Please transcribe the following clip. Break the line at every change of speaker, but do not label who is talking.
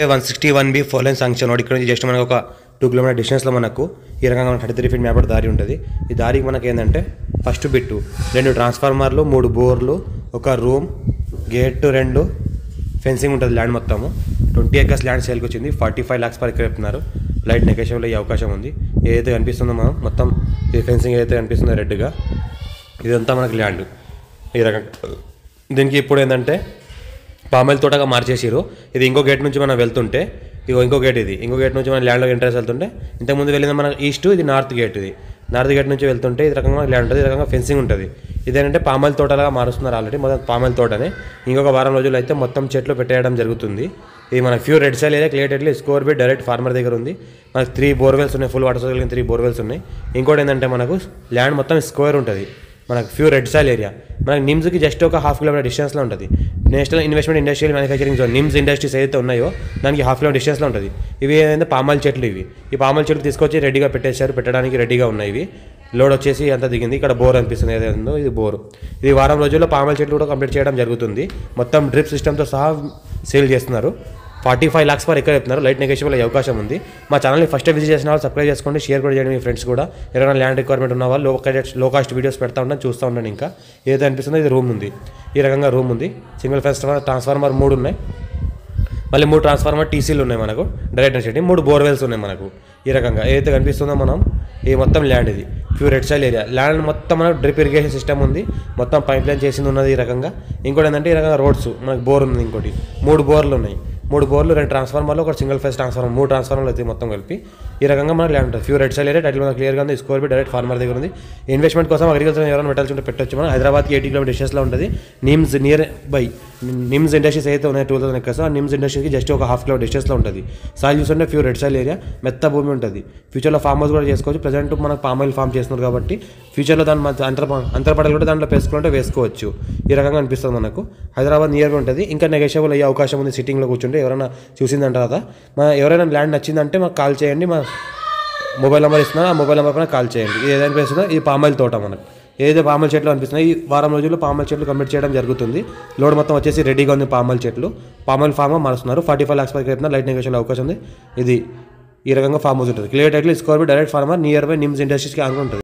161B 4 line sanction road ఇక్కడ నుంచి just మనకు ఒక 2 కిలోమీటర్ డిస్టెన్స్లో మనకు ఈ రకంగా 33 ఫీట్ మ్యాప్ దారి ఉంటుంది. ఈ దారికి మనకి ఏంటంటే ఫస్ట్ బిట్టు 2 ట్రాన్స్ఫార్మర్లు, 3 బోర్లు, ఒక రూమ్, గేట్, 2 ఫెన్సింగ్ ఉంటుంది. ల్యాండ్ మొత్తము 20 acres ల్యాండ్ సేల్కి వచ్చింది. 45 lakhs పర్ ఎకర్ చెప్తున్నారు. లైట్ నెగోషియబుల్ అయ్యే అవకాశం ఉంది. ఏదైతే కనిపిస్తుందో మనం మొత్తం ఈ ఫెన్సింగ్ ఏదైతే కనిపిస్తుందో రెడ్గా ఇదంతా మనకి ల్యాండ్ ఈ రకంగా. దీనికి ఇప్పుడు ఏంటంటే పామాయిల్ తోటగా మార్చేసారు. ఇది ఇంకో గేట్ నుంచి మనం వెళ్తుంటే ఇంకో గేట్, ఇంకో గేట్ నుంచి మన ల్యాండ్లో ఎంట్రెన్స్ వెళ్తుంటే ఇంతకుముందు వెళ్ళింది మన ఈస్ట్, ఇది నార్త్ గేట్. ఇది నార్త్ గేట్ నుంచి వెళ్తుంటే ఈ రకంగా ల్యాండ్ ఉంటుంది. ఈ రకంగా ఫెన్సింగ్ ఉంటుంది. ఇదేంటంటే పామాయిల్ తోటలాగా మారుస్తున్నారు ఆల్రెడీ. మొత్తం పామాయిల్ తోటనే ఇంకొక వారం రోజులు అయితే మొత్తం చెట్లు పెట్టేయడం జరుగుతుంది. ఇది మన ప్యూర్ రెడ్ సాయిల్ ఏరియా. క్లియర్ స్కోర్ బి డైరెక్ట్ ఫార్మర్ దగ్గర ఉంది. మనకు 3 బోర్వెల్స్ ఉన్నాయి. ఫుల్ వాటర్ సోర్స్ 3 బోర్వెల్స్ ఉన్నాయి. ఇంకోటి ఏంటంటే మనకు ల్యాండ్ మొత్తం స్క్వేర్ ఉంటుంది. మనకు ప్యూర్ రెడ్ సాయిల్ ఏరియా. మనకి నిమ్స్కి జస్ట్ ఒక 1/2 కిలోమీటర్ డిస్టెన్స్లో ఉంటుంది. National investment industrial manufacturing zone NIMS industries ఏదైతే ఉన్నాయో దానికి 1/2 కిలోమీటర్ డిస్టెన్స్లో ఉంటుంది. ఇవి ఏంటంటే పామాయిల్ చెట్లు. ఈ పామాయిల్ చెట్లు తీసుకొచ్చి రెడీగా పెట్టేశారు. పెట్టడానికి రెడీగా ఉన్నాయి. ఇవి లోడ్ వచ్చేసి అంతా దిగింది. ఇక్కడ బోర్ అనిపిస్తుంది ఏదైందో ఇది బోర్. ఇది వారం రోజుల్లో పామాయిల్ చెట్లు కూడా కంప్లీట్ చేయడం జరుగుతుంది. మొత్తం డ్రిప్ సిస్టమ్తో సహా సేల్ చేస్తున్నారు. 45 lakhs పర్ ఎకర్ చెప్తున్నారు. లైట్ నెగోషియబుల్ అయ్యే అవకాశం ఉంది. మా ఛానల్ని ఫస్ట్ విజిట్ చేసిన వాళ్ళు సబ్స్క్రైబ్ చేసుకోండి, షేర్ కూడా చేయండి మీ ఫ్రెండ్స్ కూడా. ఎవరైనా ల్యాండ్ రిక్వైర్మెంట్ ఉన్న వాళ్ళు లో కాస్ట్ వీడియోస్ పెడతా ఉంటాను, చూస్తూ ఉంటాను. ఇంకా ఏదైతే అనిపిస్తుందో ఇది రూమ్ ఉంది. ఈ రకంగా రూమ్ ఉంది. సింగిల్ ఫేస్ ట్రాన్స్ఫార్మర్ 3 ఉన్నాయి. మళ్ళీ 3 ట్రాన్స్ఫార్మర్ టీసీలు ఉన్నాయి మనకు డైరెక్ట్ నుంచి. 3 బోర్వెల్స్ ఉన్నాయి మనకు. ఈ రకంగా ఏదైతే కనిపిస్తుందో మనం ఈ మొత్తం ల్యాండ్ ఇది pure red soil area. Land మొత్తం మనకు డ్రిప్ ఇరిగేషన్ సిస్టమ్ ఉంది. మొత్తం పైప్ లైన్ చేసింది ఉన్నది. ఈ రకంగా ఇంకోటి ఏంటంటే ఈ రకంగా రోడ్స్ మనకు బోర్ ఉంది. ఇంకోటి 3 బోర్లు ఉన్నాయి. 3 బోర్లు, 2 ట్రాన్స్ఫార్మర్లు, ఒక సింగిల్ ఫేస్ ట్రాన్స్ఫార్మర్, 3 ట్రాన్స్ఫార్మర్లు అయితే మొత్తం కలిపి ఈ రకంగా మనకు ల్యాండ్ ఉంటుంది. Pure red soil area. Title మనకు క్లియర్గా ఉంది. స్కోర్ బి డైరెక్ట్ ఫార్మర్ దగ్గర ఉంది. ఇన్వెస్ట్మెంట్ కోసం అగ్రికల్చర్ ఎవరైనా పెట్టాల్సి ఉంటే పెట్టొచ్చు. మనం హైదరాబాద్కి 80 కిలోమీటర్ డిస్టెన్స్లో ఉంటుంది. NIMS near by NIMS industries అయితే ఉన్నాయి 2000 acres. ఆ నిమ్స్ ఇండస్ట్రీకి జస్ట్ ఒక 1/2 కిలోమీటర్ డిస్టెన్స్లో ఉంటుంది. సాయిల్ చూస్తుంటే ప్యూర్ రెడ్ సాయిల్ ఏరియా. మెత్త భూమి ఉంటుంది. ఫ్యూచర్లో ఫామ్ హౌస్ కూడా చేసుకోవచ్చు. ప్రజెంట్ మనకు పామాయిల్ ఫామ్ చేస్తున్నారు కాబట్టి ఫ్యూచర్లో దాని అంతరపడలు కూడా దాంట్లో వేసుకుంటే వేసుకోవచ్చు. ఈ రకంగా అనిపిస్తుంది మనకు. హైదరాబాద్ నియర్గా ఉంటుంది. ఇంకా నెగోషియబుల్ అయ్యే అవకాశం ఉంది. సిట్టింగ్లో కూర్చుంటే ఎవరైనా చూసిందని తర్వాత ఎవరైనా ల్యాండ్ నచ్చిందంటే మాకు కాల్ చేయండి. మా మొబైల్ నెంబర్ ఇస్తున్నా, ఆ మొబైల్ నెంబర్ పైన కాల్ చేయండి. ఇది ఏదైనా అనిపిస్తుందో ఇది పామాయిల్ తోట మనకు. ఏదైతే పామాయిల్ చెట్లు అనిపిస్తున్నాయి ఈ వారం రోజుల్లో పామాయిల్ చెట్లు కంప్లీట్ చేయడం జరుగుతుంది. లోడ్ మొత్తం వచ్చేసి రెడీగా ఉంది. పామాయిల్ చెట్లు పామాయిల్ ఫామ్ మారుస్తున్నారు. 45 lakhs per acre light negotiable అవకాశం ఉంది. ఇది ఈ రకంగా ఫామ్ హౌస్ ఉంటుంది. క్లియర్ టైటిల్ స్కోర్ బి direct farmer nearby NIMS ఇండస్ట్రీస్కి ఆనుకుంటుంది.